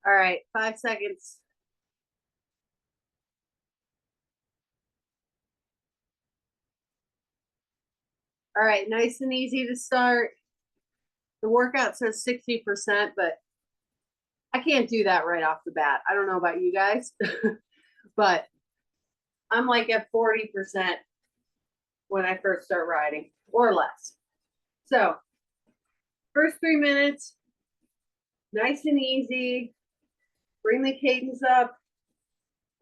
All right, 5 seconds. All right, nice and easy to start. The workout says 60%, but I can't do that right off the bat. I don't know about you guys, but I'm like at 40% when I first start riding or less. So first 3 minutes, nice and easy. Bring the cadence up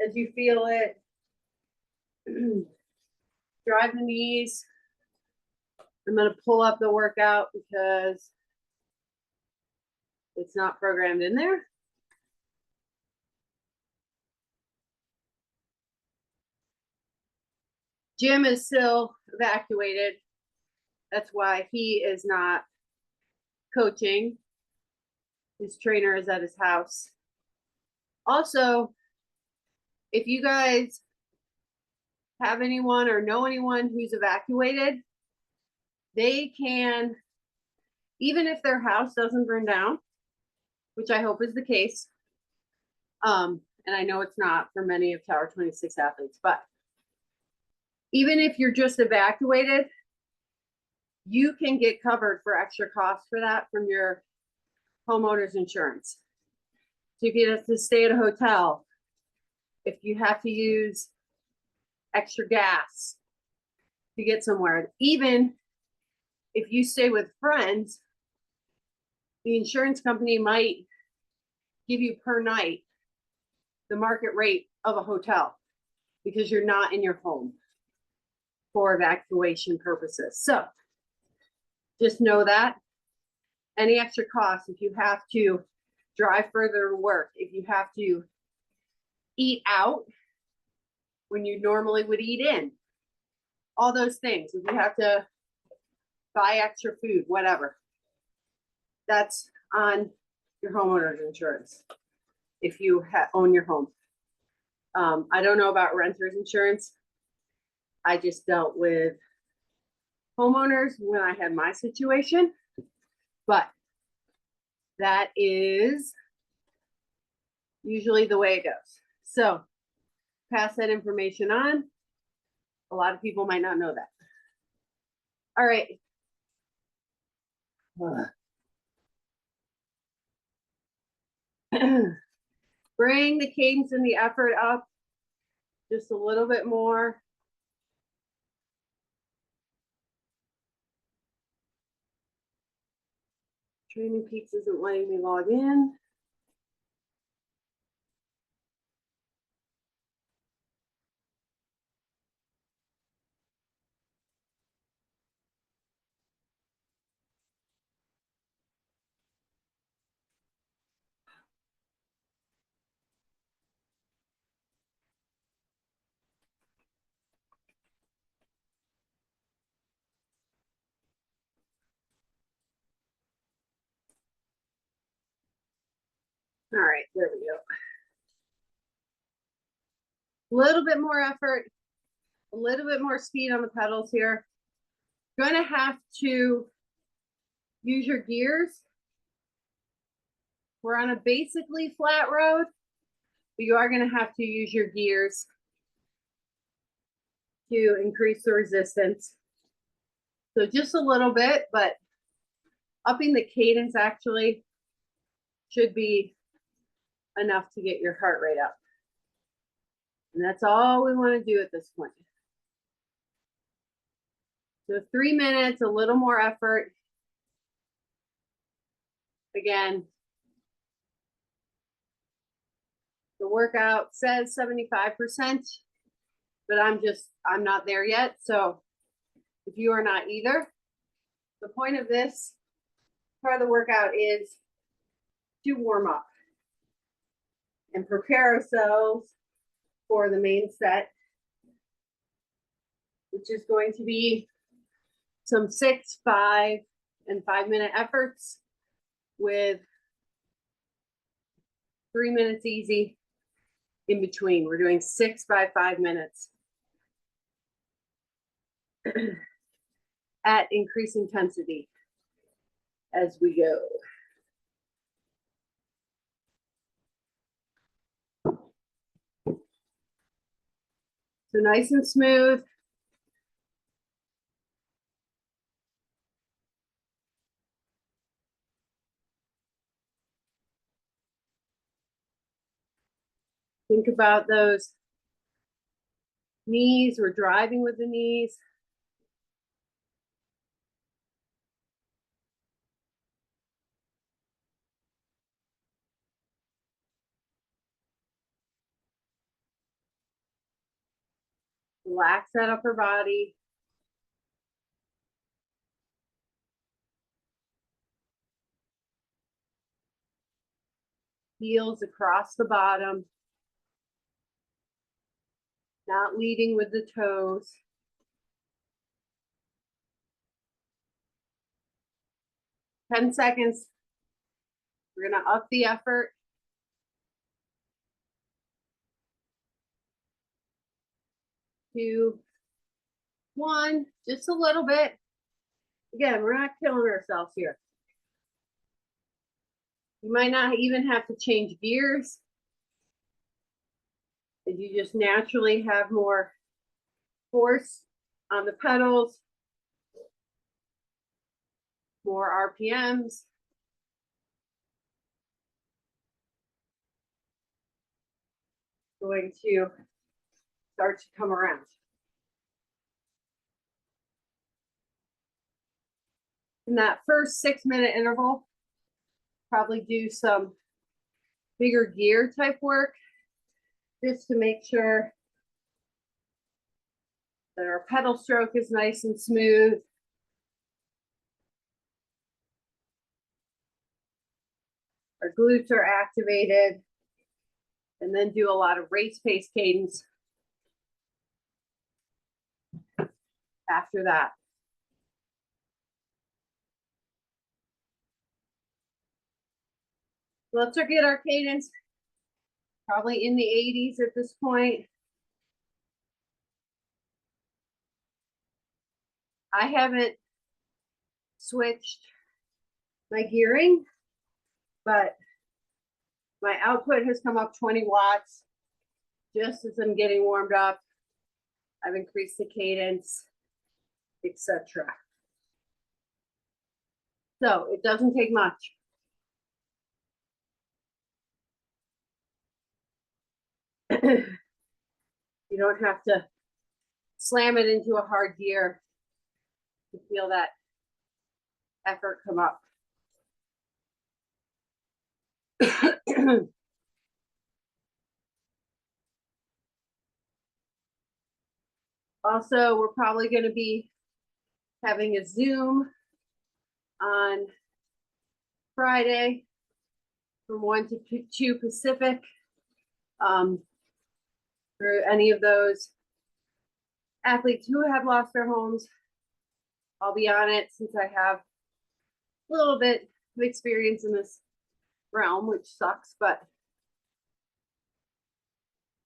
as you feel it. Drive the knees. I'm going to pull up the workout because it's not programmed in there. Jim is still evacuated. That's why he is not coaching. His trainer is at his house. Also, if you guys have anyone or know anyone who's evacuated, they can, even if their house doesn't burn down, which I hope is the case, and I know it's not for many of Tower 26 athletes, but even if you're just evacuated, you can get covered for extra costs for that from your homeowner's insurance. So if you have to stay at a hotel, if you have to use extra gas to get somewhere, even if you stay with friends, the insurance company might give you per night the market rate of a hotel because you're not in your home for evacuation purposes. So just know that. Any extra costs, if you have to drive further to work, if you have to eat out when you normally would eat in, all those things, if you have to buy extra food, whatever, that's on your homeowner's insurance if you own your home. I don't know about renter's insurance. I just dealt with homeowners when I had my situation, but that is usually the way it goes. So pass that information on. A lot of people might not know that. All right. Bring the cadence and the effort up just a little bit more. Training Peaks isn't letting me log in. All right, there we go. A little bit more effort, a little bit more speed on the pedals here. You're going to have to use your gears. We're on a basically flat road, but you are going to have to use your gears to increase the resistance. So just a little bit, but upping the cadence actually should be enough to get your heart rate up. And that's all we want to do at this point. So 3 minutes, a little more effort. Again, the workout says 75%, but I'm not there yet. So if you are not either, the point of this part of the workout is to warm up and prepare ourselves for the main set, which is going to be some 6, 5, and 5 minute efforts with 3 minutes easy in between. We're doing 6 by 5 minutes at increased intensity as we go. So nice and smooth. Think about those knees. We're driving with the knees. Relax that upper body. Heels across the bottom. Not leading with the toes. Ten seconds. We're gonna up the effort. 2, 1, just a little bit. Again, we're not killing ourselves here. You might not even have to change gears. If you just naturally have more force on the pedals, more RPMs. Going to start to come around. In that first 6-minute interval, probably do some bigger gear type work just to make sure that our pedal stroke is nice and smooth. Our glutes are activated, and then do a lot of race pace cadence after that. Let's get our cadence probably in the 80s at this point. I haven't switched my gearing, but my output has come up 20 watts just as I'm getting warmed up. I've increased the cadence, etc. So it doesn't take much. You don't have to slam it into a hard gear to feel that effort come up. Also, we're probably going to be having a Zoom on Friday from 1 to 2 Pacific. For any of those athletes who have lost their homes, I'll be on it since I have a little bit of experience in this realm, which sucks, but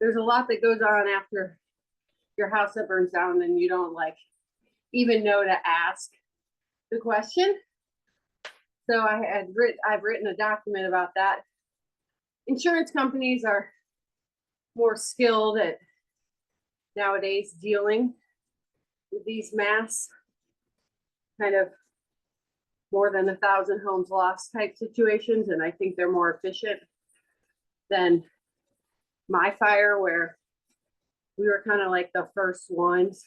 there's a lot that goes on after your house that burns down and you don't like even know to ask the question. So I've written a document about that. Insurance companies are more skilled at nowadays dealing with these mass kind of more than 1,000 homes lost type situations, and I think they're more efficient than my fire, where we were kind of like the first ones.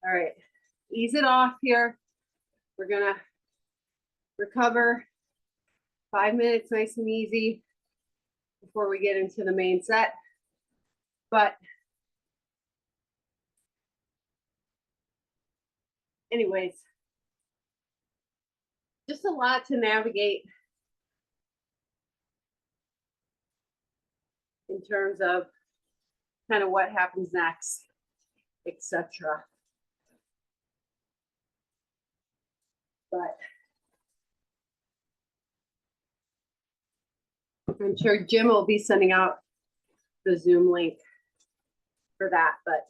All right, ease it off here. We're gonna recover 5 minutes, nice and easy, before we get into the main set. But anyways, just a lot to navigate in terms of kind of what happens next, etc. But I'm sure Jim will be sending out the Zoom link for that. But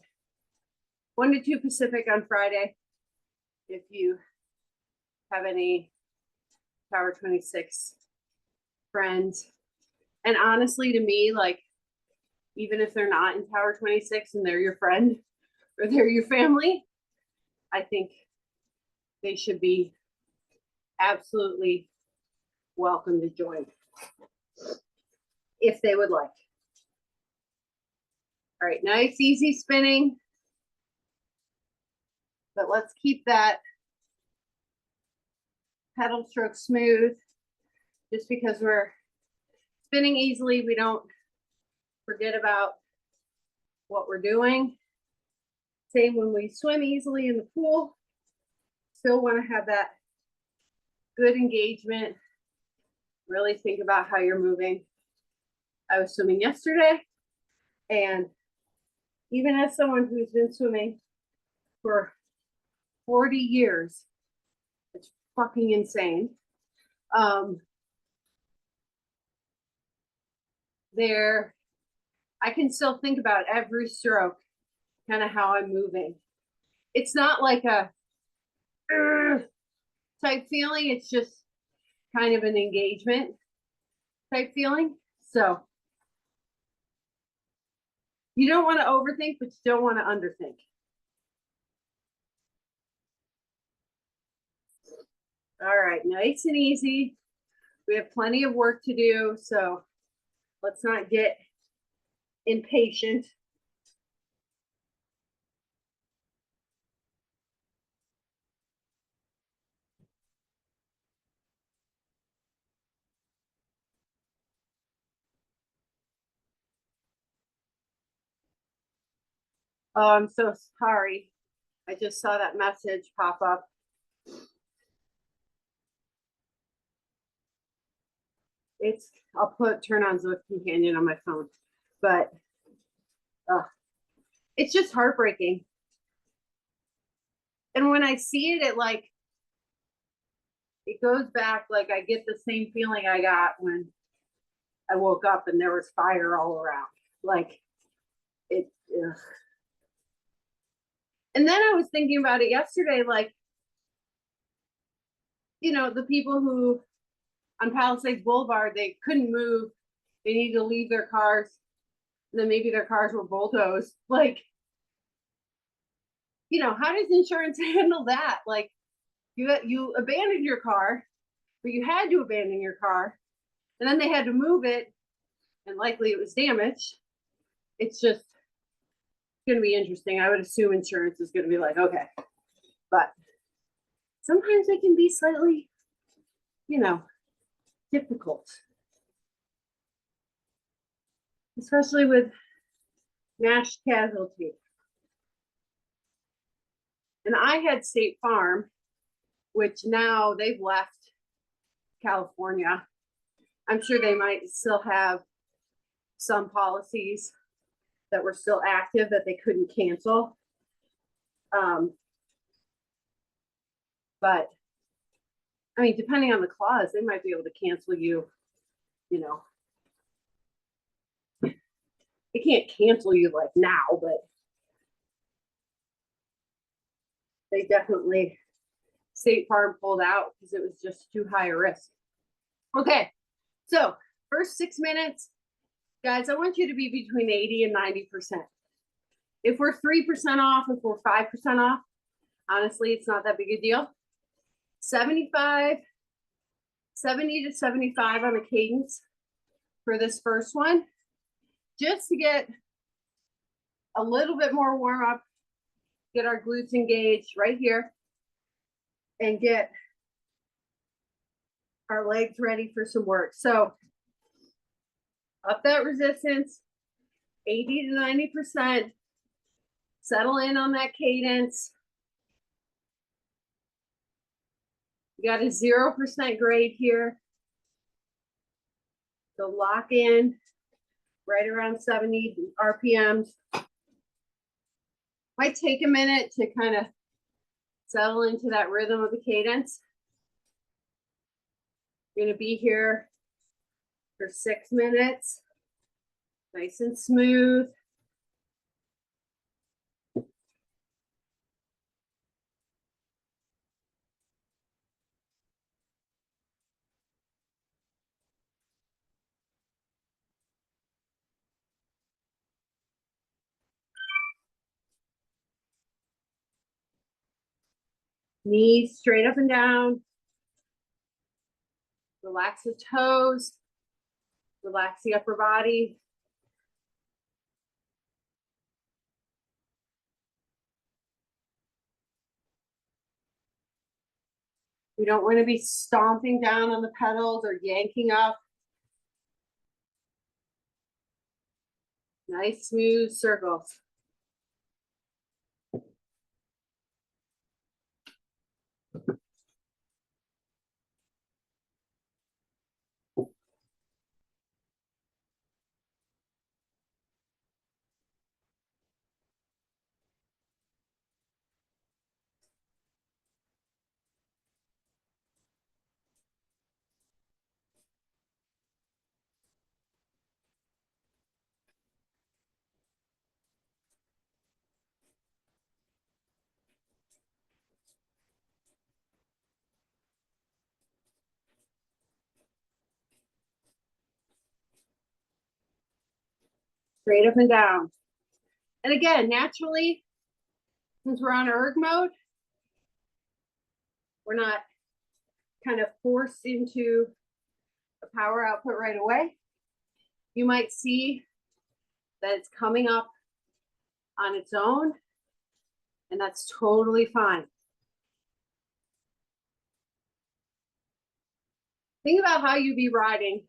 1 to 2 Pacific on Friday. If you have any Power 26 friends. And honestly, to me, like, even if they're not in Tower 26 and they're your friend or they're your family, I think they should be absolutely welcome to join if they would like. All right, nice, easy spinning. But let's keep that pedal stroke smooth. Just because we're spinning easily, we don't forget about what we're doing. Same when we swim easily in the pool. Still want to have that good engagement. Really think about how you're moving. I was swimming yesterday, and even as someone who's been swimming for 40 years, it's fucking insane. I can still think about every stroke, kind of how I'm moving. It's not like a type feeling, it's just kind of an engagement type feeling. So you don't want to overthink, but you don't want to underthink. All right, nice and easy. We have plenty of work to do, so let's not get impatient. Oh, I'm so sorry. I just saw that message pop up. I'll turn on Zwift Companion on my phone, but it's just heartbreaking. And when I see it, it goes back, like I get the same feeling I got when I woke up and there was fire all around. Like it, ugh. And then I was thinking about it yesterday, like, the people who on Palisades Boulevard, they couldn't move. They needed to leave their cars. And then maybe their cars were bulldozed. Like, how does insurance handle that? Like, you abandoned your car, but you had to abandon your car, and then they had to move it, and likely it was damaged. It's just going to be interesting. I would assume insurance is going to be like, okay, but sometimes they can be slightly, difficult, especially with mass casualty. And I had State Farm, which now they've left California. I'm sure they might still have some policies that were still active that they couldn't cancel. But I mean, depending on the clause, they might be able to cancel you, they can't cancel you like now, but they definitely, State Farm pulled out because it was just too high a risk. Okay, so first 6 minutes, guys, I want you to be between 80 and 90%. If we're 3% off, if we're 5% off, honestly, it's not that big a deal. 70 to 75 on the cadence for this first one, just to get a little bit more warm up, get our glutes engaged right here, and get our legs ready for some work. So up that resistance, 80 to 90%, settle in on that cadence. You got a 0% grade here. So lock in right around 70 RPMs. Might take a minute to kind of settle into that rhythm of the cadence. You're going to be here for 6 minutes. Nice and smooth. Knees straight up and down. Relax the toes. Relax the upper body. We don't want to be stomping down on the pedals or yanking up. Nice smooth circles. Straight up and down. And again, naturally, since we're on erg mode, we're not kind of forced into a power output right away. You might see that it's coming up on its own, and that's totally fine. Think about how you'd be riding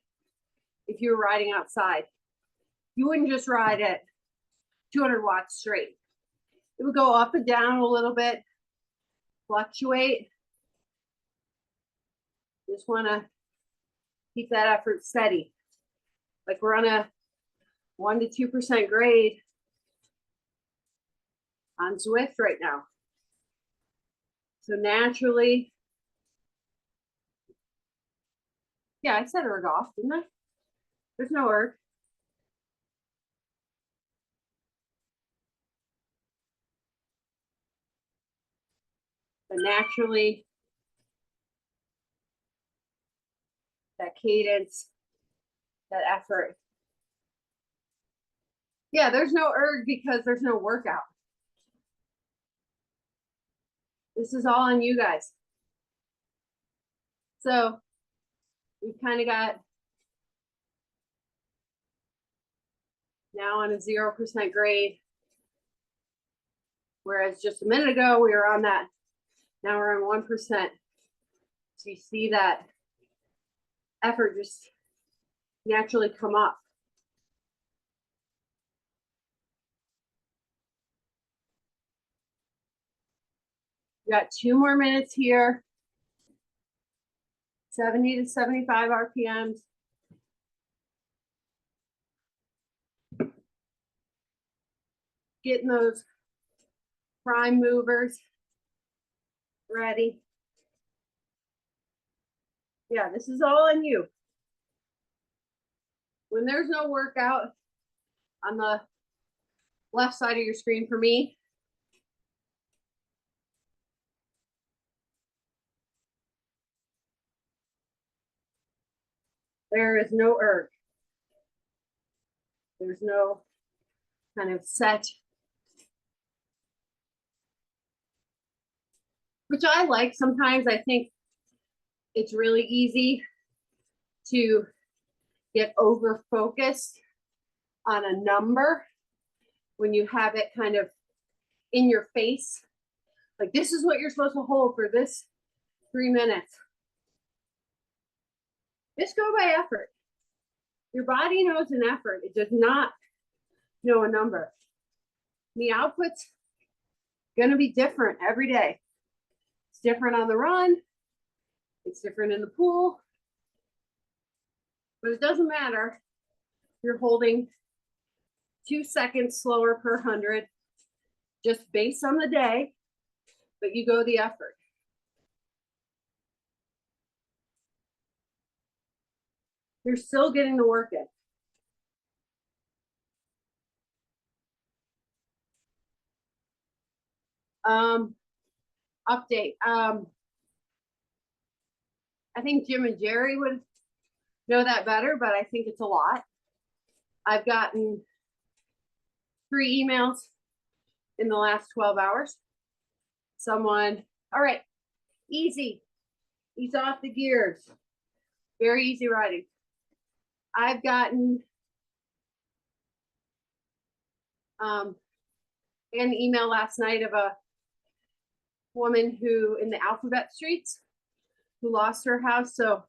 if you were riding outside. You wouldn't just ride at 200 watts straight. It would go up and down a little bit, fluctuate. Just want to keep that effort steady. Like we're on a 1 to 2% grade on Zwift right now. So naturally, yeah, I said erg off, didn't I? There's no erg. But naturally, that cadence, that effort. Yeah, there's no erg because there's no workout. This is all on you guys. So we've kind of got now on a 0% grade, whereas just a minute ago we were on that. Now we're on 1%. So you see that effort just naturally come up. We got 2 more minutes here. 70 to 75 RPMs. Getting those prime movers ready. Yeah, this is all on you. When there's no workout on the left side of your screen for me, there is no erg. There's no kind of set, which I like. Sometimes I think it's really easy to get over focused on a number when you have it kind of in your face. Like this is what you're supposed to hold for this 3 minutes. Just go by effort. Your body knows an effort. It does not know a number. The output's going to be different every day. It's different on the run. It's different in the pool. But it doesn't matter. You're holding 2 seconds slower per 100 just based on the day, but you go the effort. You're still getting the work in. Update. I think Jim and Jerry would know that better, but I think it's a lot. I've gotten 3 emails in the last 12 hours. Someone, all right, Easy. Ease off the gears. Very easy riding. I've gotten an email last night of a woman who in the Alphabet Streets who lost her house. So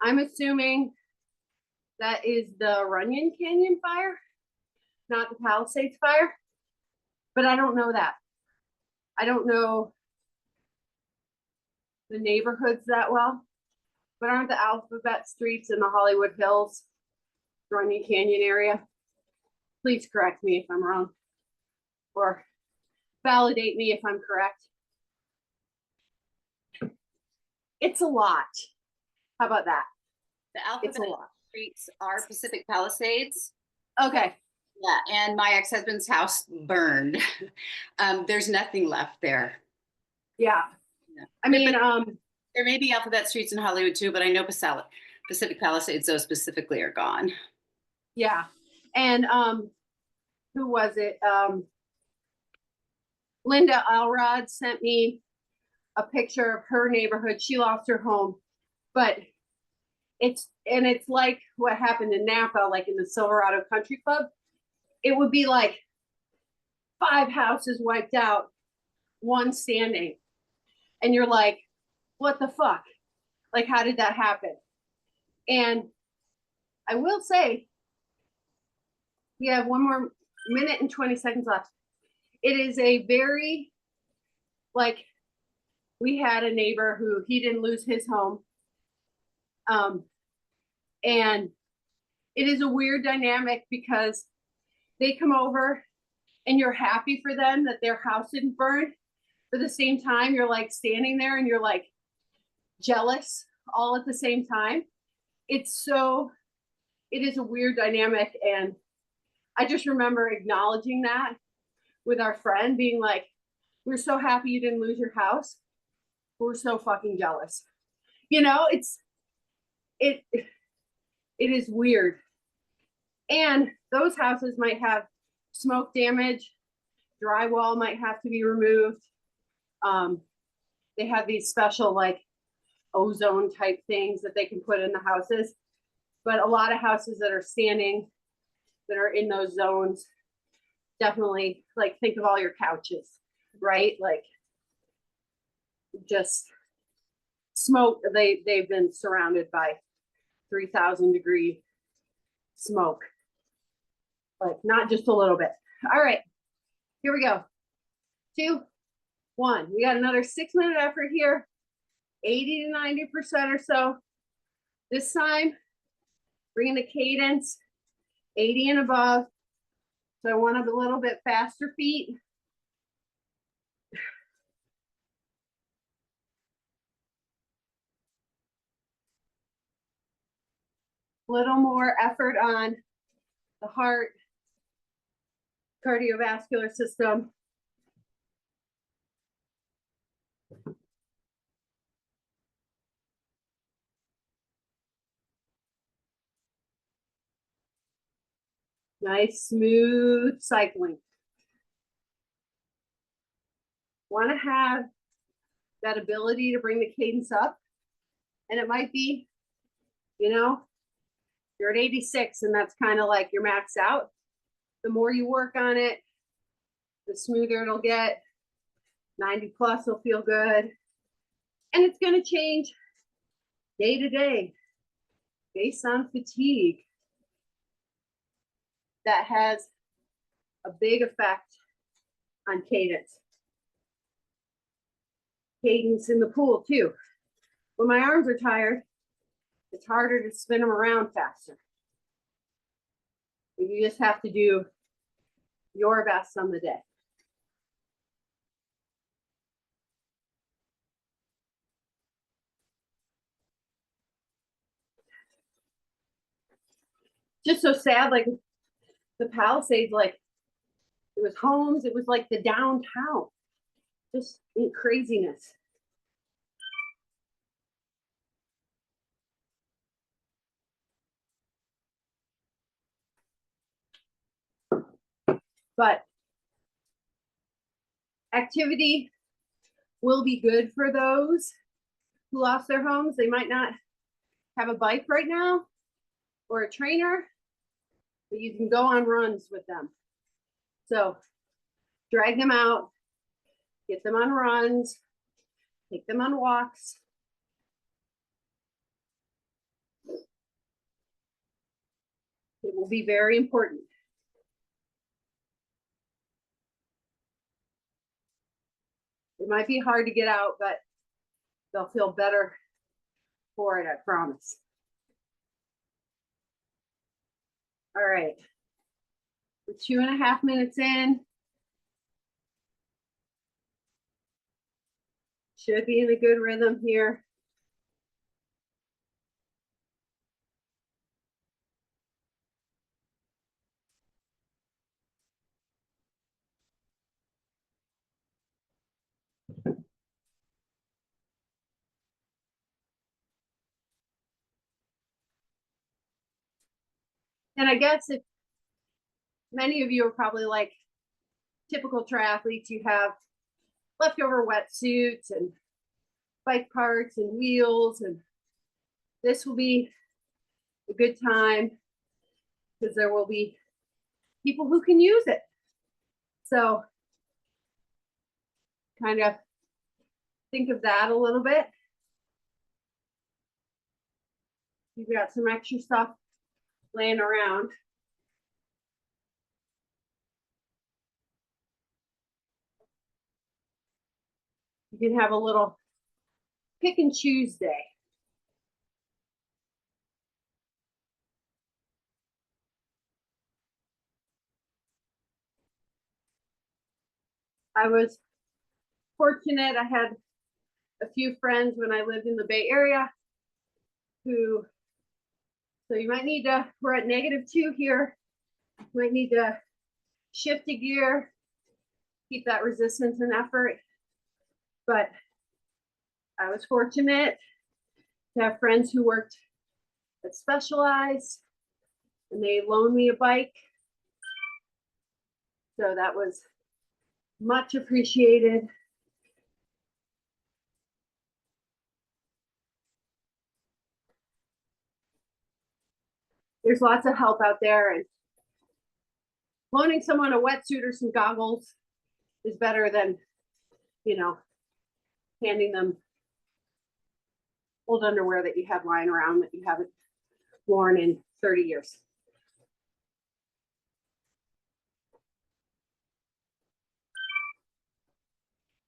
I'm assuming that is the Runyon Canyon fire, not the Palisades fire. But I don't know that. I don't know the neighborhoods that well. But aren't the Alphabet Streets in the Hollywood Hills, Runyon Canyon area? Please correct me if I'm wrong, or validate me if I'm correct. It's a lot. How about that? The It's a Alphabet lot. Streets are Pacific Palisades. Okay. Yeah, and my ex-husband's house burned. There's nothing left there. Yeah. Yeah. I mean, There may be Alphabet Streets in Hollywood too, but I know Pacific Palisades, those specifically are gone. yeah. And who was it? Linda Alrod sent me a picture of her neighborhood. She lost her home, but it's like what happened in Napa, like in the Silverado Country Club. It would be like 5 houses wiped out, 1 standing. And you're like, what the fuck? Like, how did that happen? And I will say, we have 1 more minute and 20 seconds left. It is a very, like, we had a neighbor who he didn't lose his home. And it is a weird dynamic because they come over and you're happy for them that their house didn't burn. But at the same time, you're like standing there and you're like jealous all at the same time. It is a weird dynamic. And I just remember acknowledging that with our friend, being like, we're so happy you didn't lose your house. We're so fucking jealous. You know, it is weird. And those houses might have smoke damage, drywall might have to be removed. They have these special like ozone type things that they can put in the houses. But a lot of houses that are standing, that are in those zones, definitely, like, think of all your couches, right? Like, just smoke. They've been surrounded by 3,000 degree smoke, like not just a little bit. All right, here we go. 2, 1. We got another 6-minute effort here, 80 to 90% or so. This time, bringing the cadence 80 and above. So I want a little bit faster feet. Little more effort on the heart, cardiovascular system. Nice, smooth cycling. Want to have that ability to bring the cadence up. And it might be, you know, you're at 86 and that's kind of like your max out. The more you work on it, the smoother it'll get. 90 plus will feel good. And it's going to change day to day based on fatigue. That has a big effect on cadence. Cadence in the pool too. When my arms are tired, it's harder to spin them around faster. You just have to do your best on the day. Just so sad, like the Palisades, like it was homes, it was like the downtown, just craziness. But activity will be good for those who lost their homes. They might not have a bike right now or a trainer, but you can go on runs with them. So drag them out, get them on runs, take them on walks. It will be very important. It might be hard to get out, but they'll feel better for it, I promise. All right, we're 2.5 minutes in. Should be in a good rhythm here. And I guess if many of you are probably like typical triathletes, you have leftover wetsuits and bike parts and wheels, and this will be a good time because there will be people who can use it. So kind of think of that a little bit. You've got some extra stuff laying around. You can have a little pick and choose day. I was fortunate. I had a few friends when I lived in the Bay Area who, so you might need to, we're at -2 here. You might need to shift a gear, keep that resistance and effort. But I was fortunate to have friends who worked at Specialized and they loaned me a bike. So that was much appreciated. There's lots of help out there, and loaning someone a wetsuit or some goggles is better than, you know, handing them old underwear that you have lying around that you haven't worn in 30 years.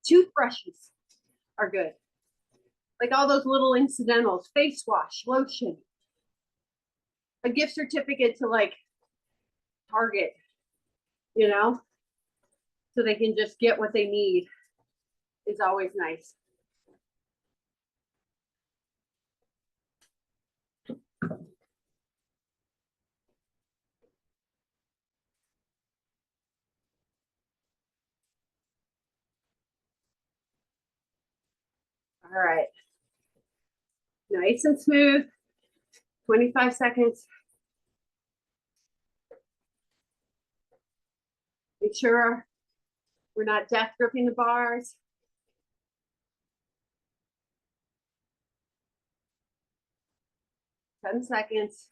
Toothbrushes are good. Like all those little incidentals, face wash, lotion, a gift certificate to like Target, you know, so they can just get what they need is always nice. All right. Nice and smooth. 25 seconds. Make sure we're not death gripping the bars. Ten seconds.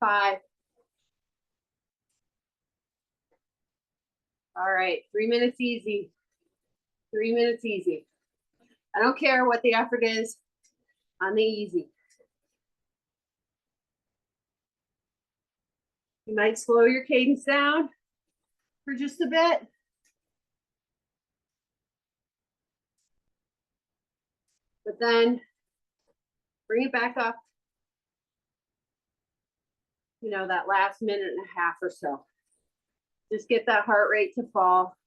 5. All right, 3 minutes easy. 3 minutes easy. I don't care what the effort is on the easy. You might slow your cadence down for just a bit. But then bring it back up, you know, that last minute and a half or so. Just get that heart rate to fall.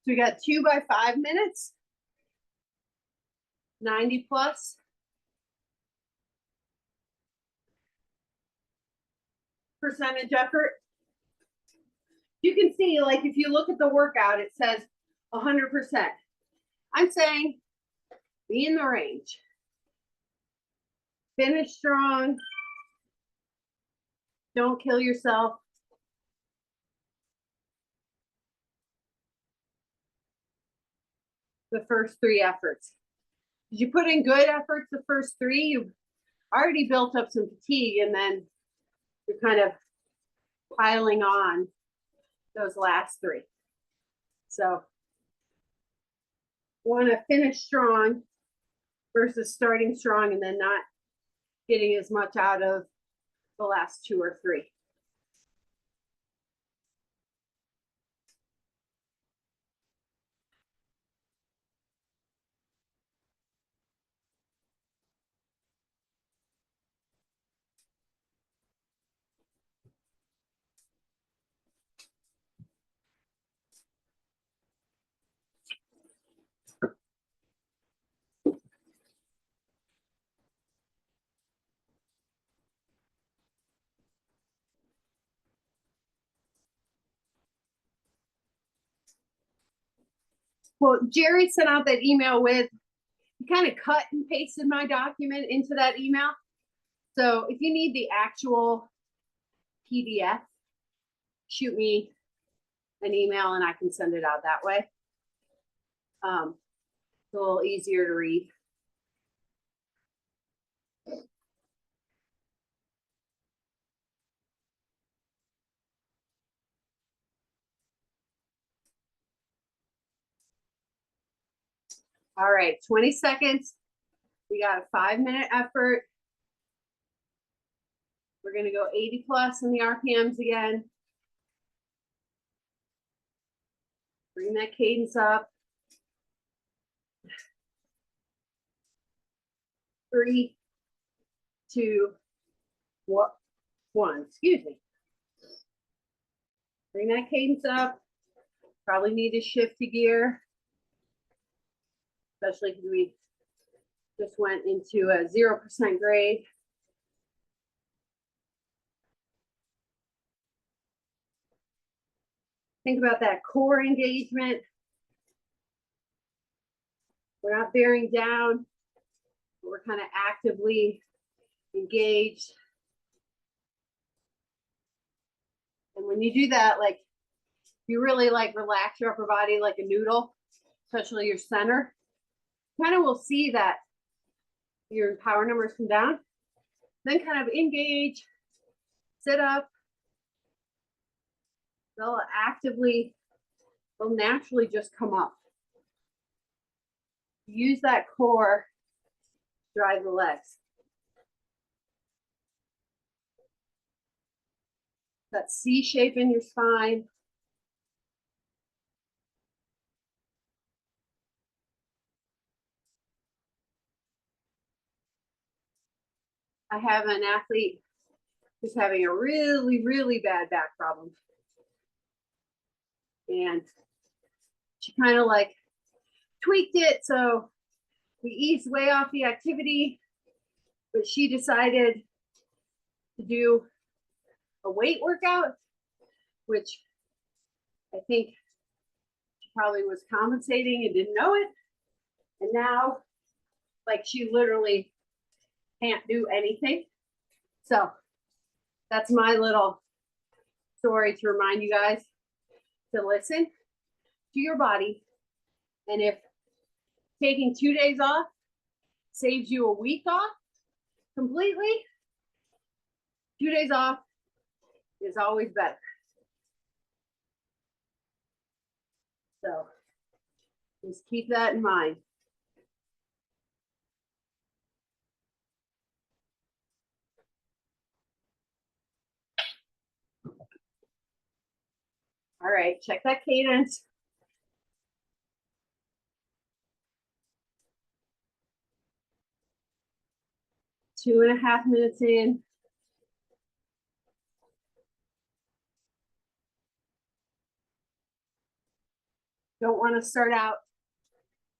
So we got 2 by 5 minutes, 90 plus. Percentage effort. You can see, like, if you look at the workout, it says 100%. I'm saying be in the range. Finish strong, Don't kill yourself. The first 3 efforts. Did you put in good efforts the first 3? You've already built up some fatigue, and then you're kind of piling on those last 3. So want to finish strong versus starting strong and then not getting as much out of the last 2 or 3. Well, Jerry sent out that email with, he kind of cut and pasted my document into that email. So if you need the actual PDF, shoot me an email and I can send it out that way. It's a little easier to read. All right, 20 seconds. We got a 5-minute effort. We're gonna go 80 plus in the RPMs again. Bring that cadence up. 3, 2, 1, excuse me. Bring that cadence up. Probably need to shift to gear, especially because we just went into a 0% grade. Think about that core engagement. We're not bearing down, but we're kind of actively engaged. And when you do that, like you really like relax your upper body like a noodle, especially your center, kind of will see that your power numbers come down. Then kind of engage, sit up. They'll naturally just come up. Use that core, drive the legs. That C shape in your spine. I have an athlete who's having a really, really bad back problem. And she kind of like tweaked it. So we eased way off the activity, but she decided to do a weight workout, which I think she probably was compensating and didn't know it. And now, like, she literally can't do anything. So that's my little story to remind you guys to listen to your body. And if taking 2 days off saves you a week off completely, 2 days off is always better. So just keep that in mind. All right, check that cadence. Two and a half minutes in. Don't want to start out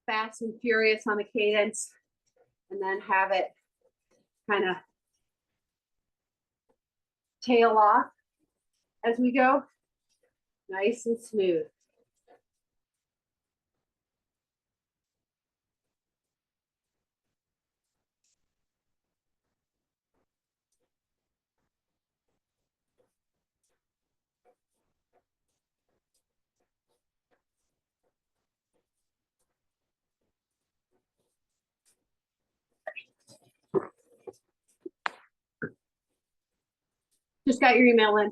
fast and furious on the cadence and then have it kind of tail off as we go. Nice and smooth. just got your email in.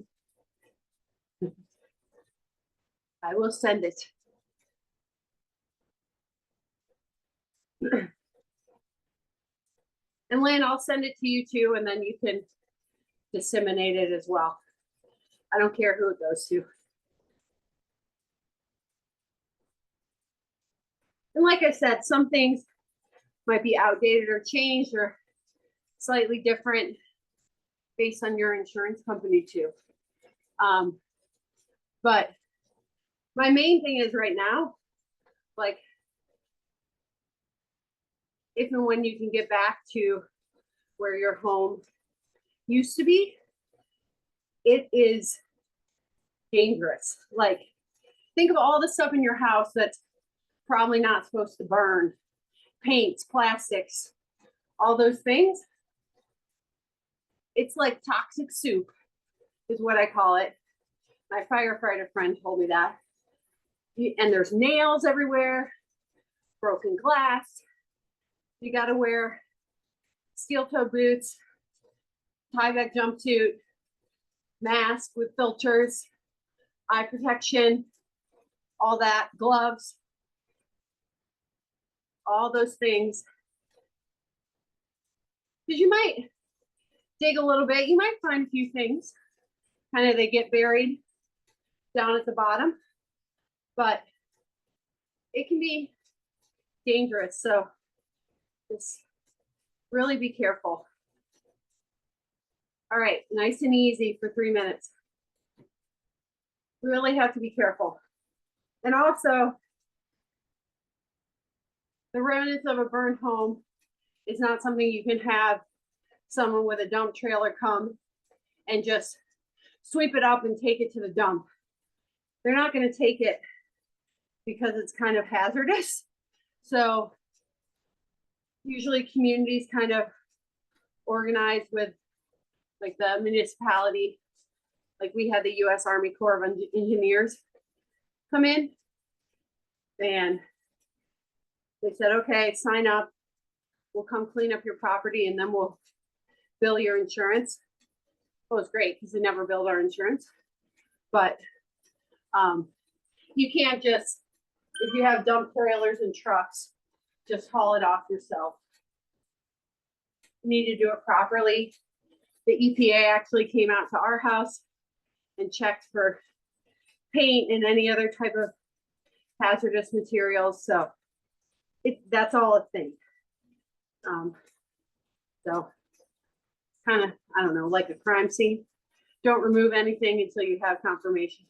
I will send it. And Lynn, I'll send it to you too, and then you can disseminate it as well. I don't care who it goes to. And like I said, some things might be outdated or changed or slightly different based on your insurance company too. But my main thing is right now, like, if and when you can get back to where your home used to be, it is dangerous. Like, think of all the stuff in your house that's probably not supposed to burn. Paints, plastics, all those things. It's like toxic soup is what I call it. My firefighter friend told me that. And there's nails everywhere, broken glass. You got to wear steel toe boots, Tyvek jumpsuit, mask with filters, eye protection, all that, gloves, all those things. Because you might dig a little bit, you might find a few things. Kind of they get buried down at the bottom, but it can be dangerous. So just really be careful. All right, nice and easy for 3 minutes. Really have to be careful. And also, the remnants of a burned home is not something you can have someone with a dump trailer come and just sweep it up and take it to the dump. They're not going to take it because it's kind of hazardous. So usually communities kind of organize with like the municipality, like we had the US Army Corps of Engineers come in and they said, okay, sign up. We'll come clean up your property and then we'll bill your insurance. Well, it's great because they never billed our insurance. But you can't just, if you have dump trailers and trucks, just haul it off yourself. You need to do it properly. The EPA actually came out to our house and checked for paint and any other type of hazardous materials. So that's all a thing. So kind of, I don't know, like a crime scene. Don't remove anything until you have confirmation.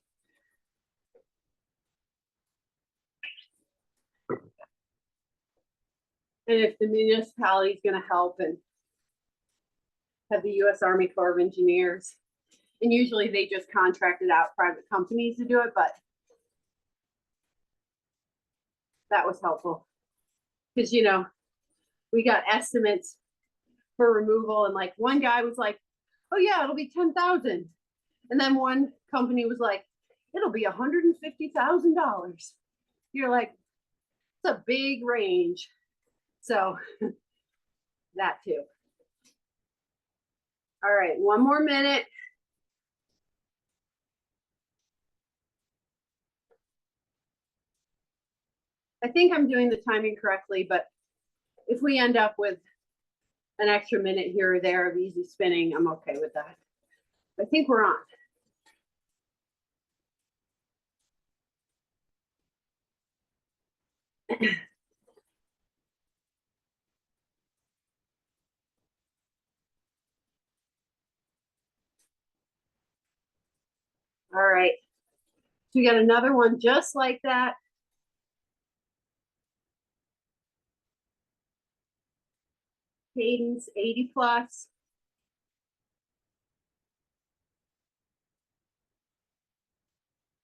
And if the municipality is going to help and have the US Army Corps of Engineers, and usually they just contracted out private companies to do it, but that was helpful. Because, you know, we got estimates for removal and like one guy was like, oh yeah, it'll be 10,000. And then one company was like, it'll be $150,000. You're like, it's a big range. So that too. All right, one more minute. I think I'm doing the timing correctly, but if we end up with an extra minute here or there of easy spinning, I'm okay with that. I think we're on. All right. So we got another one just like that. Cadence 80 plus.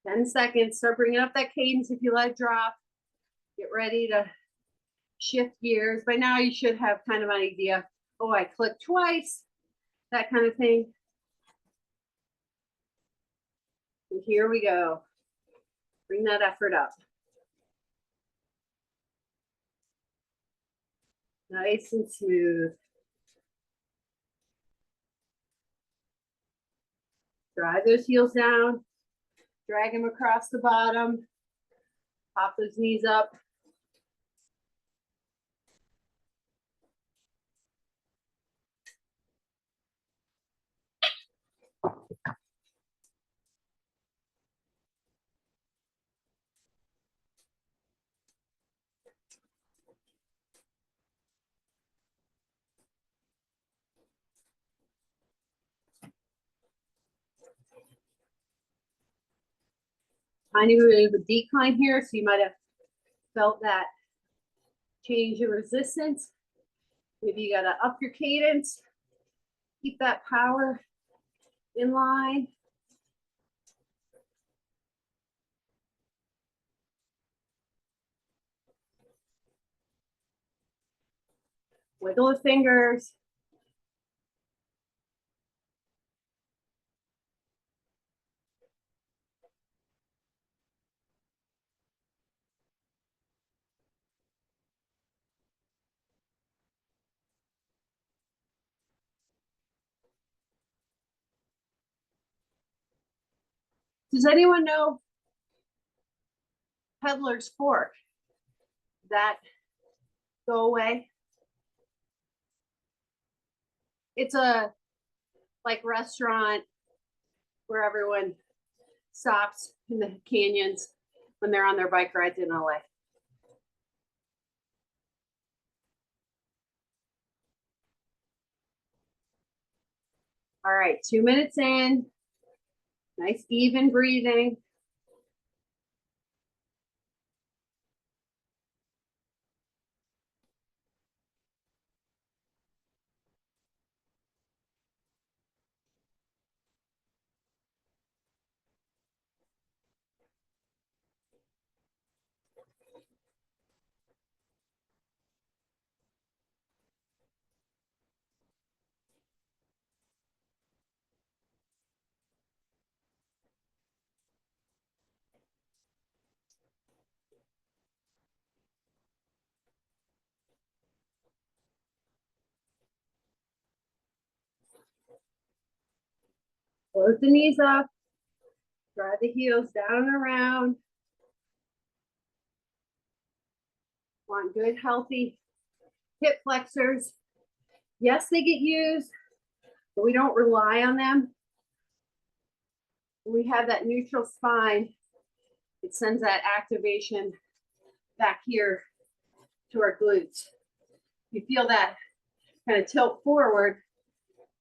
Ten seconds. Start bringing up that cadence. If you let it drop, get ready to shift gears. By now, you should have kind of an idea. Oh, I clicked twice. That kind of thing. And here we go. Bring that effort up. Nice and smooth. Drive those heels down, drag them across the bottom, pop those knees up. Tiny bit of a decline here, so you might have felt that change in resistance. Maybe you gotta up your cadence, keep that power in line. Wiggle the fingers. Does anyone know Peddler's Fork? That go away? It's a like restaurant where everyone stops in the canyons when they're on their bike rides in LA. All right, 2 minutes in. Nice even breathing. Close the knees up. Drive the heels down and around. Want good, healthy hip flexors. Yes, they get used, but we don't rely on them. When we have that neutral spine, it sends that activation back here to our glutes. You feel that kind of tilt forward,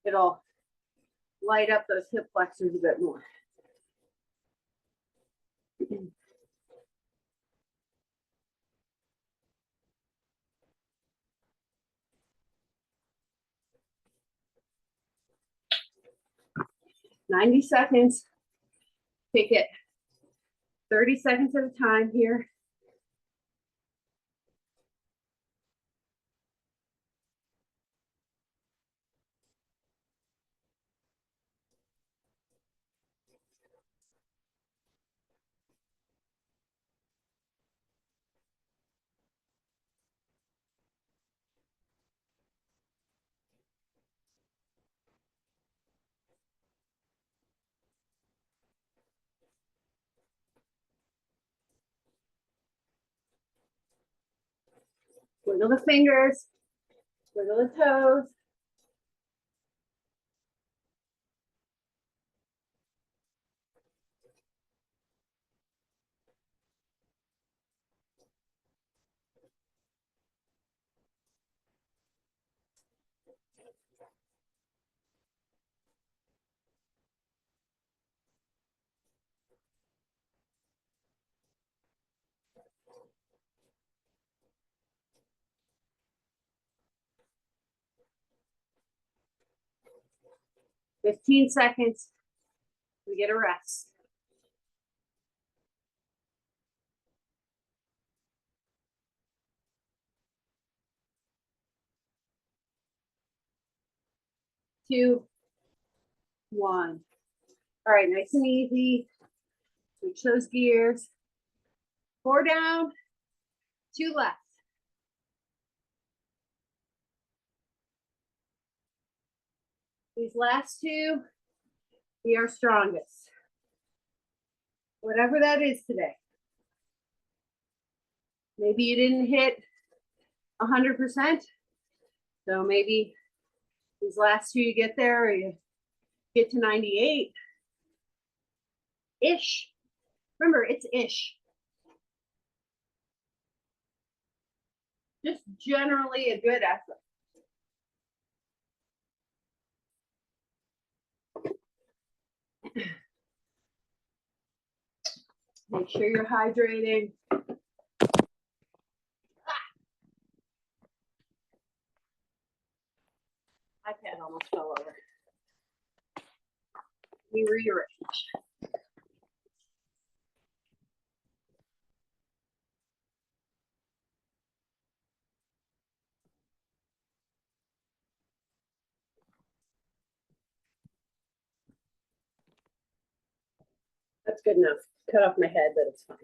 it'll light up those hip flexors a bit more. "90 seconds. Take it 30 seconds at a time here. Wiggle the fingers, wiggle the toes. "15 seconds. We get a rest. Two, one. All right, nice and easy. Switch those gears. 4 down, 2 left. These last two, be our strongest. Whatever that is today. Maybe you didn't hit 100%. So maybe these last two you get there, or you get to 98-ish. Remember, it's ish. Just generally a good effort. Make sure you're hydrating. iPad almost fell over. We rearrange. That's good enough. Cut off my head, but it's fine.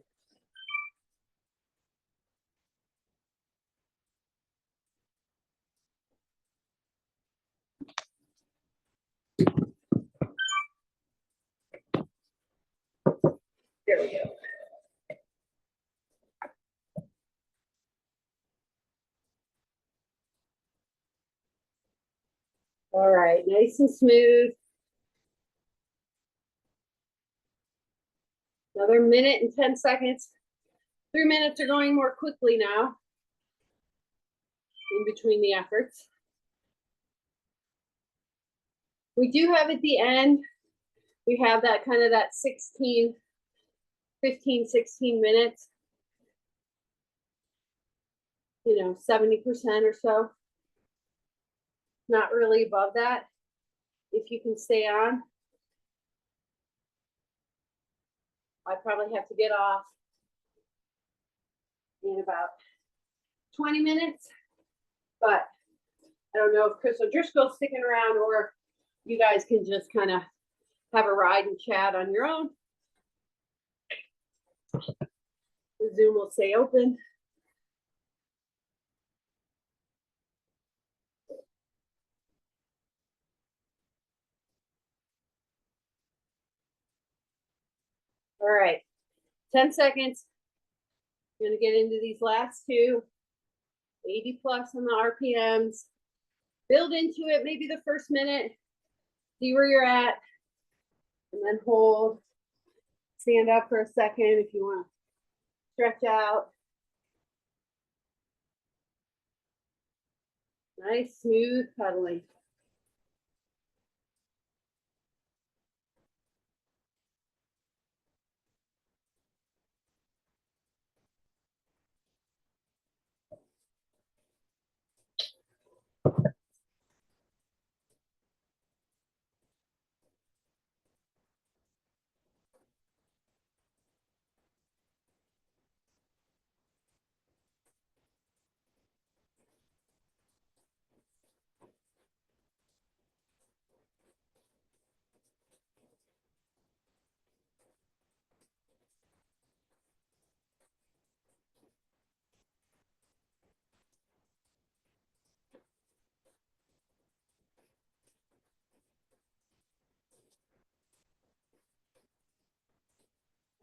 There we go. All right, nice and smooth. Another minute and 10 seconds. 3 minutes are going more quickly now in between the efforts. We do have at the end, we have that kind of that 15, 16 minutes, 70% or so. Not really above that. If you can stay on. I probably have to get off in about 20 minutes, but I don't know if Chris O'Driscoll's sticking around, or you guys can just kind of have a ride and chat on your own. The Zoom will stay open. All right, 10 seconds. I'm gonna get into these last two, 80 plus on the RPMs. Build into it, maybe the first minute, see where you're at, and then hold. Stand up for a second if you want to stretch out. Nice, smooth pedaling.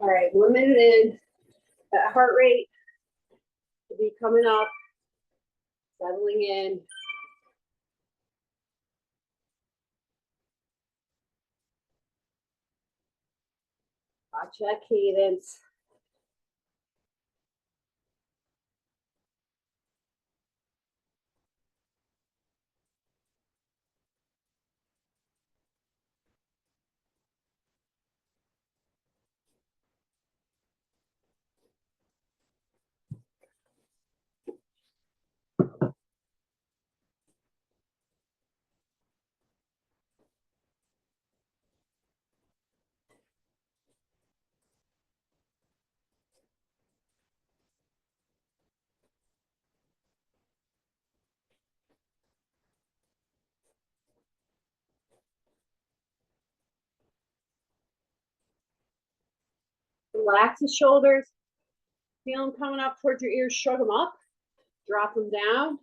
All right, 1 minute in, that heart rate will be coming up, settling in. Watch that cadence. Relax the shoulders. Feel them coming up towards your ears. Shrug them up. Drop them down.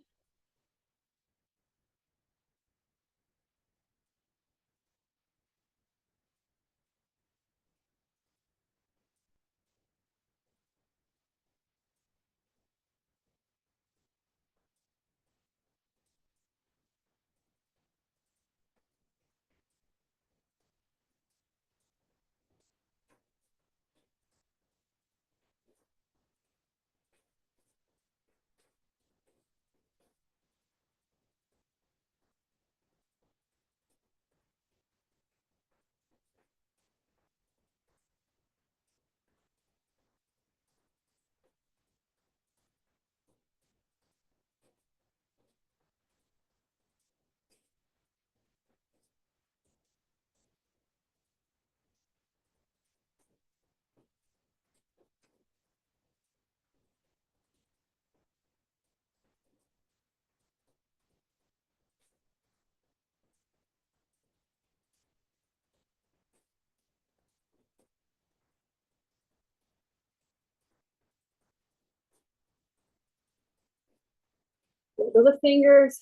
Wiggle the fingers.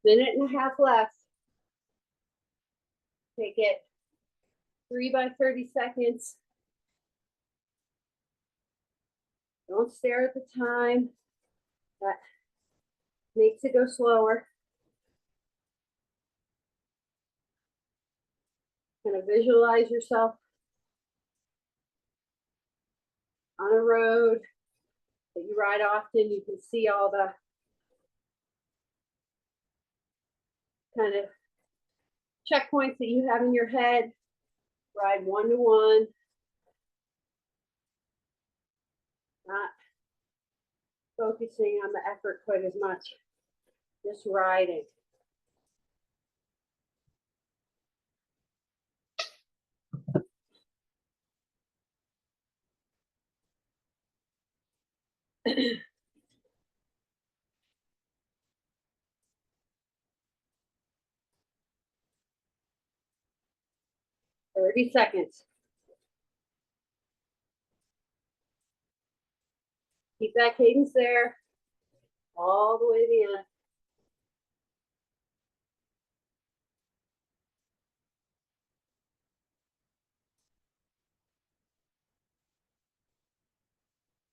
Minute and a half left. Take it 3 by 30 seconds. Don't stare at the time. That makes it go slower. Kind of visualize yourself on a road that you ride often. You can see all the kind of checkpoints that you have in your head. Ride one to one. Not focusing on the effort quite as much. Just riding. $30 seconds. Keep that cadence there all the way to the end.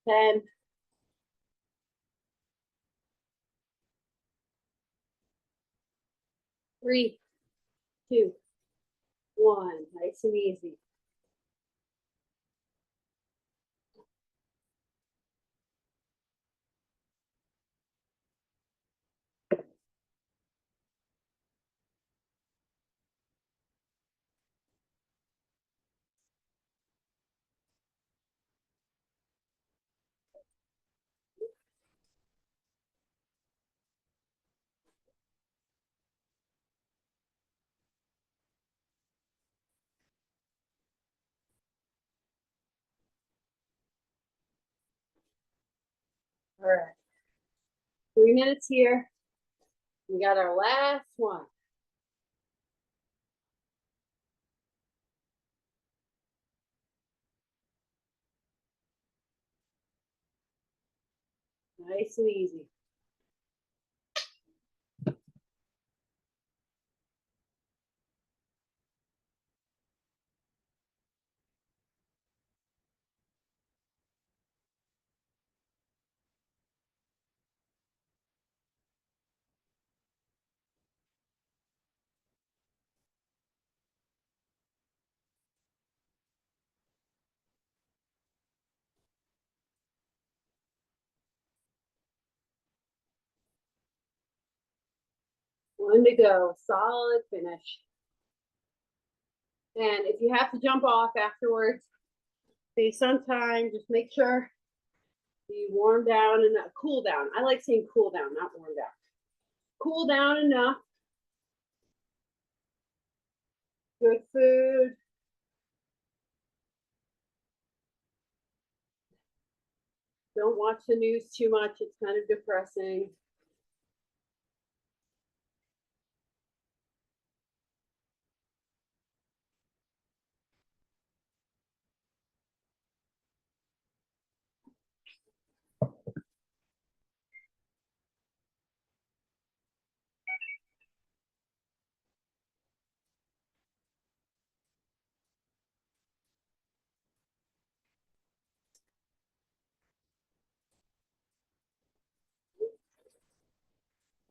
10. 3, 2, 1. Nice and easy. All right. 3 minutes here. We got our last one. Nice and easy. One to go. Solid finish. And if you have to jump off afterwards, based on time, just make sure you warm down and cool down. I like saying cool down, not warm down. Cool down enough. Good food. Don't watch the news too much. It's kind of depressing.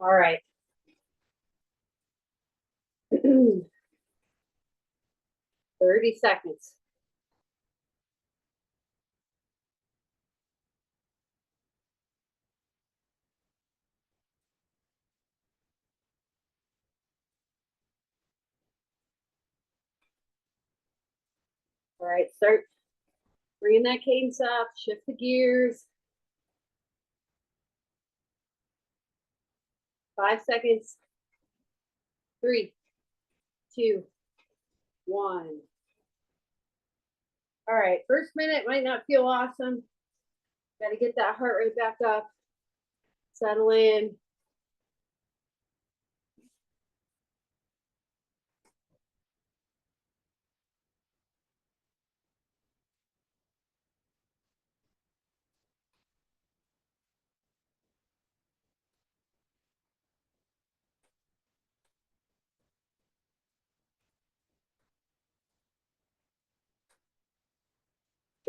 All right. 30 seconds. All right, start bringing that cadence up, shift the gears. 5 seconds. 3, 2, 1. All right, first minute might not feel awesome. Got to get that heart rate back up. Settle in.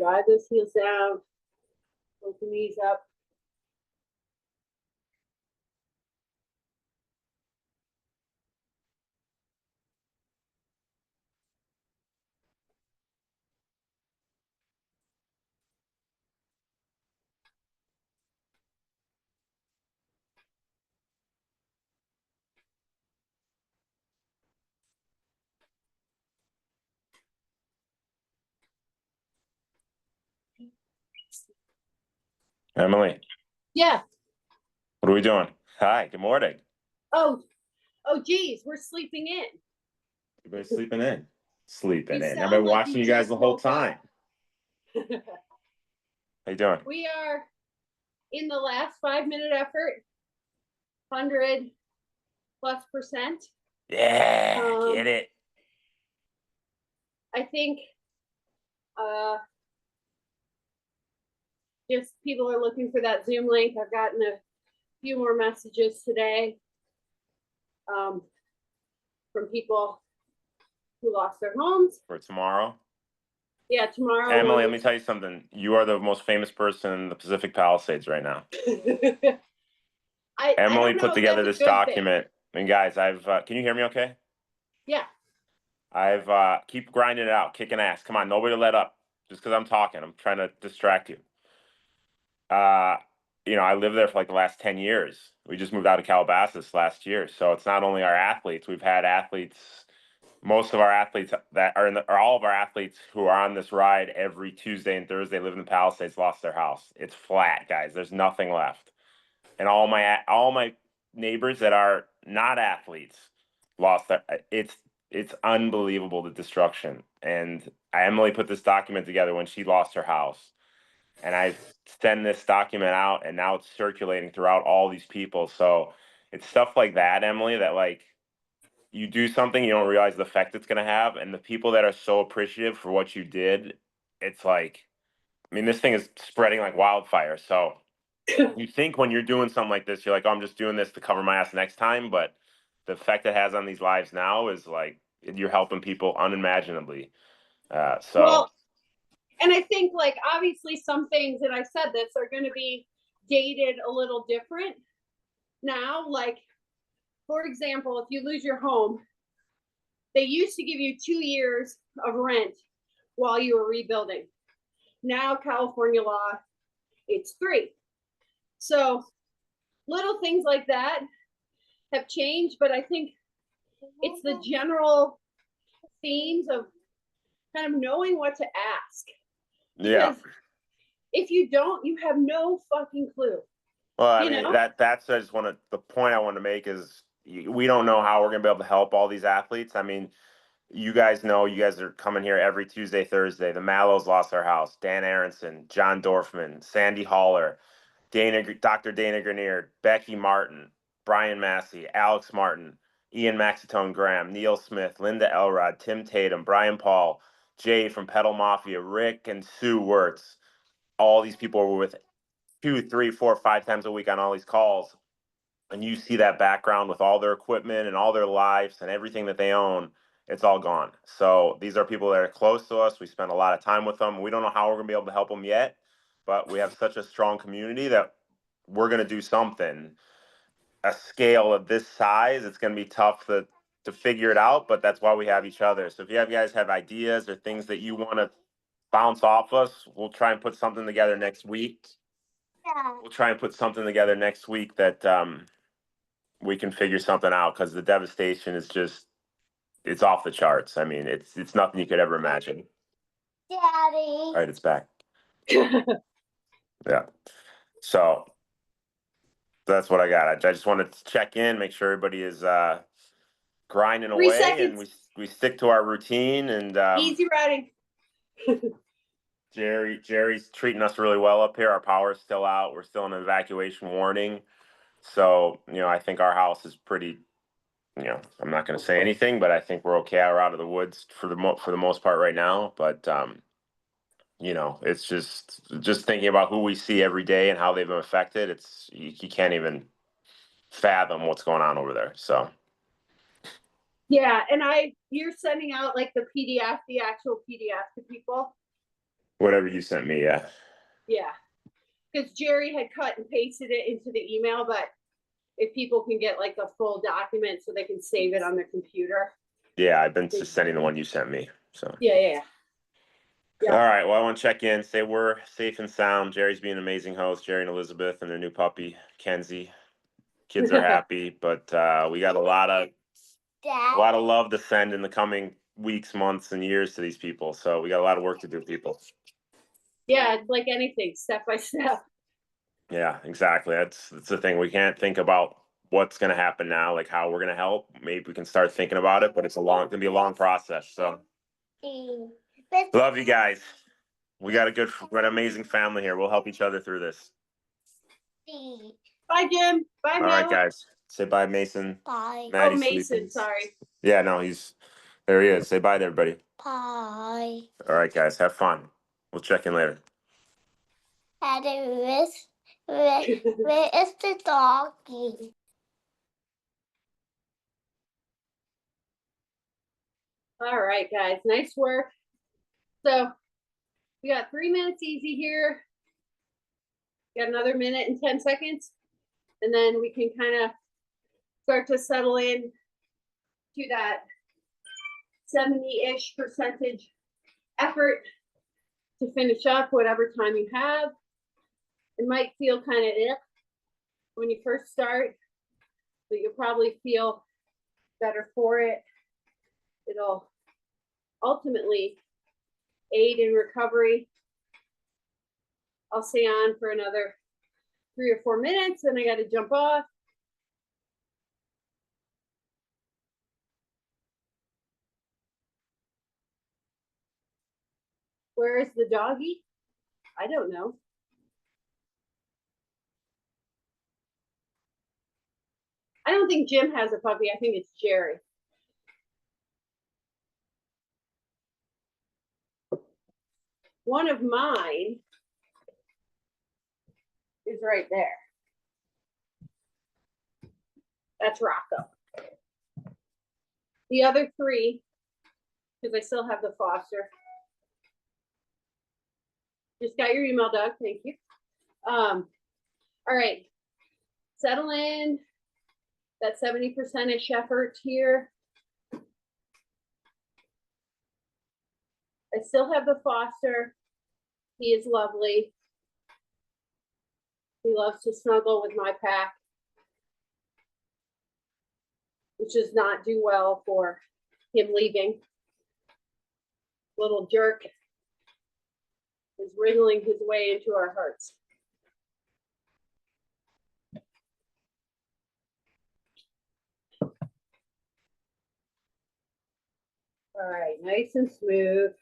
Drive those heels down. Open knees up. Emily, Yeah. what are we doing? Hi, good morning. Oh, geez, we're sleeping in. Everybody's sleeping in. Sleeping You in. sound I've been like watching you you guys just the whole woke up. time. How you doing? We are in the last 5-minute effort, 100+%. Yeah, get it. I think just people are looking for that Zoom link. I've gotten a few more messages today from people who lost their homes. For tomorrow. Yeah, tomorrow. Emily, let me tell you something. You are the most famous person in the Pacific Palisades right now. Emily put together this document. And guys, can you hear me okay? Yeah. I've keep grinding it out, kicking ass. Come on, nobody let up. Just because I'm talking, I'm trying to distract you. I lived there for like the last 10 years. We just moved out of Calabasas last year. So it's not only our athletes, we've had athletes, most of our athletes that are or all of our athletes who are on this ride every Tuesday and Thursday live in the Palisades, lost their house. It's flat, guys. There's nothing left. And all my neighbors that are not athletes lost their, it's unbelievable, the destruction. And Emily put this document together when she lost her house. And I send this document out, and now it's circulating throughout all these people. So it's stuff like that, Emily, that like you do something, you don't realize the effect it's gonna have. And the people that are so appreciative for what you did, it's like, I mean, this thing is spreading like wildfire. So you think when you're doing something like this, you're like, oh, I'm just doing this to cover my ass next time. But the effect it has on these lives now is like you're helping people unimaginably. Well, and I think like obviously some things, and I said this, are going to be dated a little different now. Like, for example, if you lose your home, they used to give you 2 years of rent while you were rebuilding. Now, California law, it's 3. So little things like that have changed, but I think it's the general themes of kind of knowing what to ask. Yeah. Because if you don't, you have no fucking clue. Well, I mean, that's just the point I want to make is we don't know how we're going to be able to help all these athletes. I mean, you guys know, you guys are coming here every Tuesday, Thursday. The Mallows lost their house. Dan Aronson, John Dorfman, Sandy Haller, Dr. Dana Grenier, Becky Martin, Brian Massey, Alex Martin, Ian Maxitone Graham, Neil Smith, Linda Elrod, Tim Tatum, Brian Paul, Jay from Pedal Mafia, Rick and Sue Wirtz. All these people were with 2, 3, 4, 5 times a week on all these calls. And you see that background with all their equipment and all their lives and everything that they own, it's all gone. So these are people that are close to us. We spend a lot of time with them. We don't know how we're going to be able to help them yet, but we have such a strong community that we're going to do something. A scale of this size, it's going to be tough to figure it out, but that's why we have each other. So if you guys have ideas or things that you want to bounce off us, we'll try and put something together next week. We'll try and put something together next week that we can figure something out, because the devastation is just, it's off the charts. I mean, it's nothing you could ever imagine. Daddy. All right, it's back. Yeah. So that's what I got. I just wanted to check in, make sure everybody is grinding 3 away, seconds. and we stick to our routine. And Easy riding. Jerry's treating us really well up here. Our power is still out. We're still in an evacuation warning. So, I think our house is pretty, I'm not going to say anything, but I think we're okay. We're out of the woods for the most part right now. But, it's just thinking about who we see every day and how they've been affected. You can't even fathom what's going on over there. So. Yeah, and you're sending out like the PDF, the actual PDF to people. Whatever you sent me, yeah. Yeah. Because Jerry had cut and pasted it into the email, but if people can get like a full document so they can save it on their computer. Yeah, I've been just sending the one you sent me, so. Yeah. Yeah. All right, well, I want to check in, say we're safe and sound. Jerry's being an amazing host, Jerry and Elizabeth and their new puppy, Kenzie. Kids are happy, but we got a lot of love to send in the coming weeks, months, and years to these people. So we got a lot of work to do, people. Yeah, it's like anything, step by step. Yeah, exactly. That's the thing. We can't think about what's gonna happen now, like how we're gonna help. Maybe we can start thinking about it, but it's gonna be a long process. So love you guys. We got an amazing family here. We'll help each other through this. Bye, Jim. Bye, All Bill. right, guys. Say bye, Mason. Bye. Oh, Maddie's Mason, sleeping. sorry. Yeah, no, there he is. Say bye to everybody. Bye. All right, guys. Have fun. We'll check in later. And where is the doggy? All right, guys, nice work. So we got 3 minutes easy here. Got another minute and 10 seconds. And then we can kind of start to settle in to that 70-ish percentage effort to finish up whatever time you have. It might feel kind of ick when you first start, but you'll probably feel better for it. It'll ultimately aid in recovery. I'll stay on for another 3 or 4 minutes, then I got to jump off. Where is the doggy? I don't know. I don't think Jim has a puppy. I think it's Jerry. One of mine is right there. That's Rocco. The other 3, because I still have the foster. Just got your email, Doug. Thank you. All right. Settle in. That 70%-ish effort here. I still have the foster. He is lovely. He loves to snuggle with my pack, which does not do well for him leaving. Little jerk is wriggling his way into our hearts. All right, nice and smooth.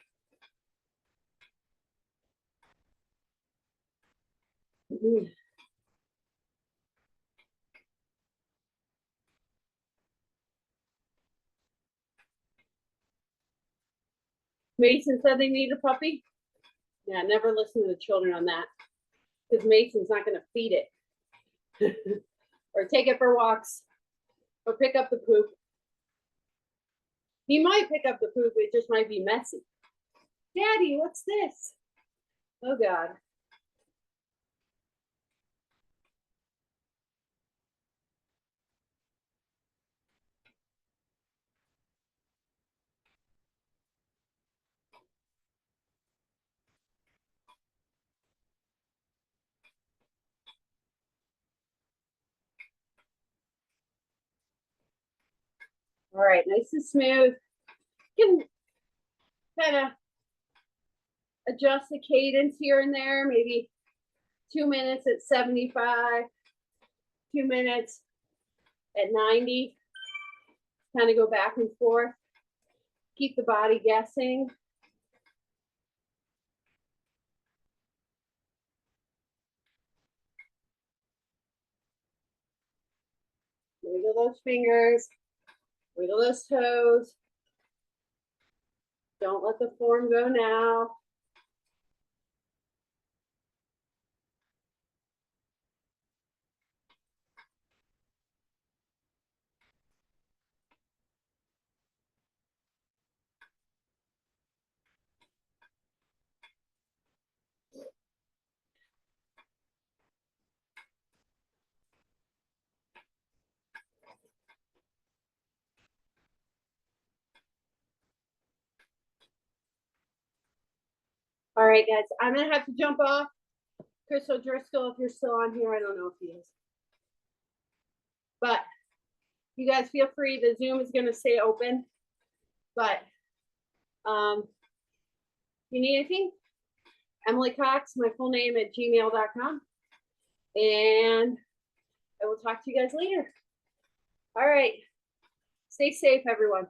Mason said they need a puppy. Yeah, never listen to the children on that, because Mason's not going to feed it or take it for walks or pick up the poop. He might pick up the poop, it just might be messy. Daddy, what's this? Oh God. All right, nice and smooth. You can kind of adjust the cadence here and there, maybe 2 minutes at 75, 2 minutes at 90. Kind of go back and forth. Keep the body guessing. Wiggle those fingers. Wiggle those toes. Don't let the form go now. right, guys, I'm gonna have to jump off. Chris O'Driscoll, if you're still on here, I don't know if he is. But you guys feel free, the Zoom is gonna stay open. But, you need anything? Emily Cox, my full name at gmail.com. And I will talk to you guys later. All right. Stay safe, everyone.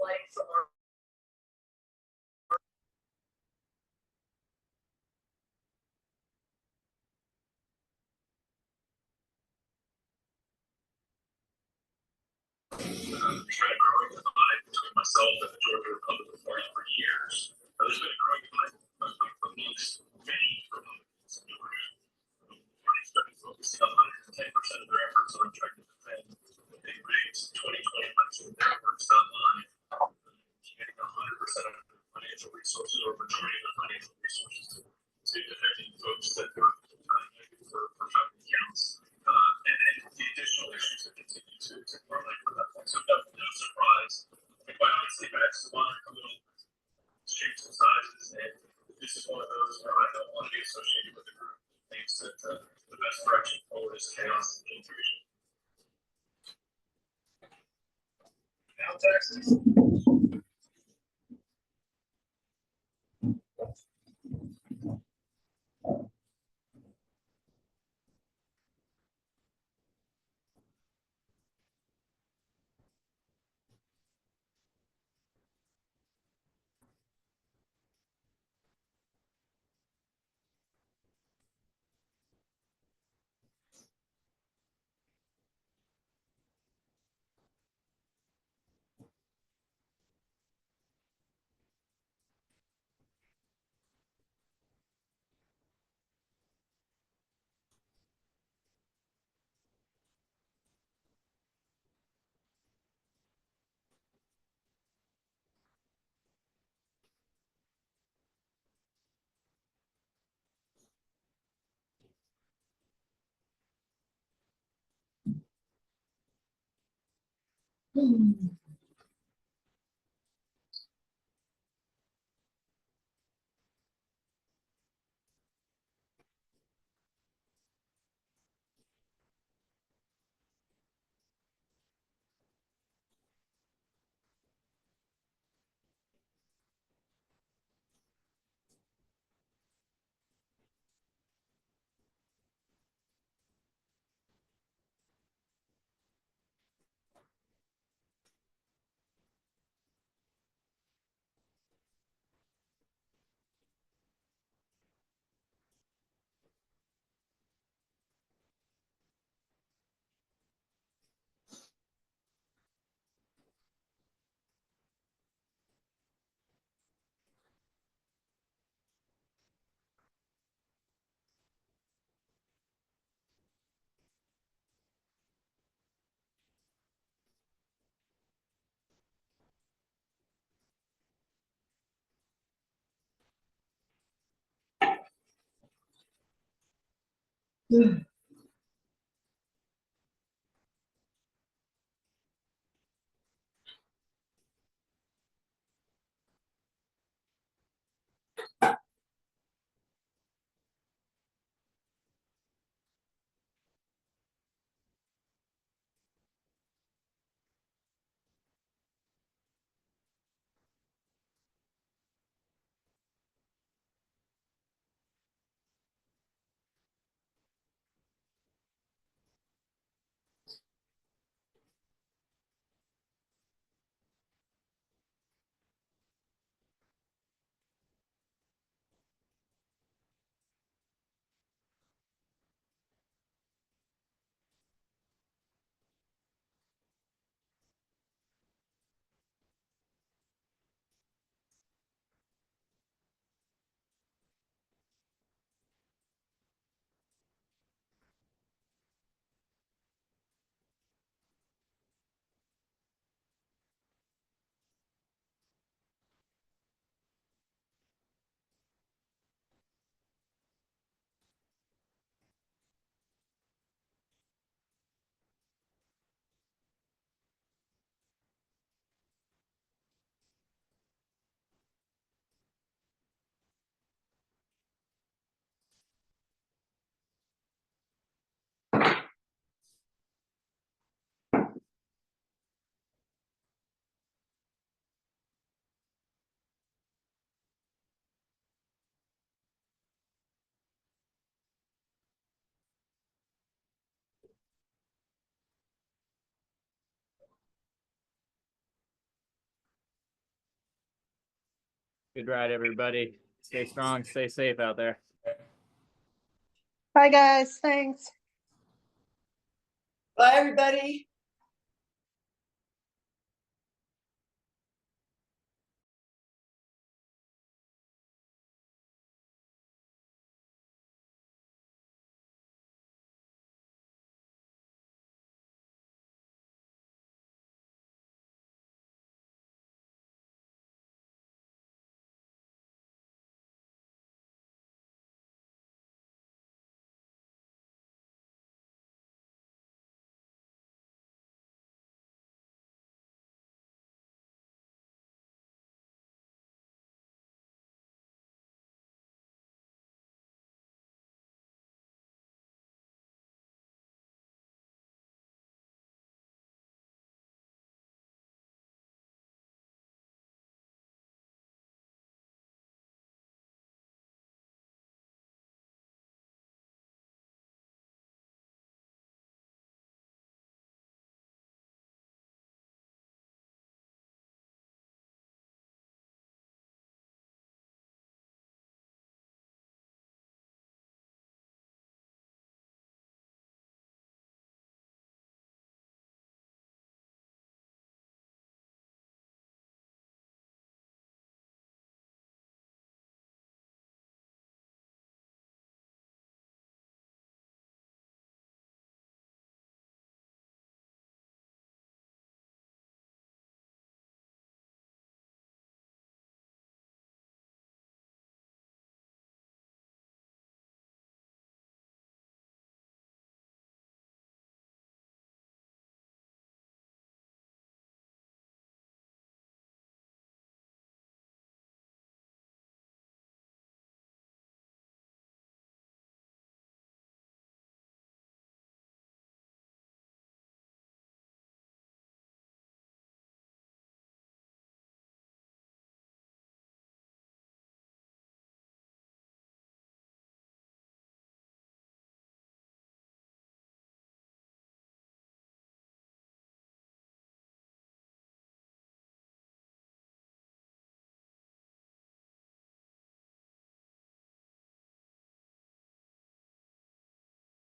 flight from our trying to grow a divide between myself and the Georgia Republican Party for years. There's been a growing divide amongst many Republicans in Georgia. The party's been focusing on 110% of their efforts on trying to defend the big rigged 2020 election. Their efforts outline getting 100% of the financial resources or majority of the financial resources to defending folks that were for Trump accounts. And then the additional issues that continue to correlate with that point. So no surprise. And quite honestly, Max is one a little shapes and sizes, and this is one of those where I don't want to be associated with a group that thinks that the best direction forward is chaos and confusion. Now, Texas. Good ride, everybody. Stay strong, stay safe out there. Bye, guys. Thanks. Bye, everybody.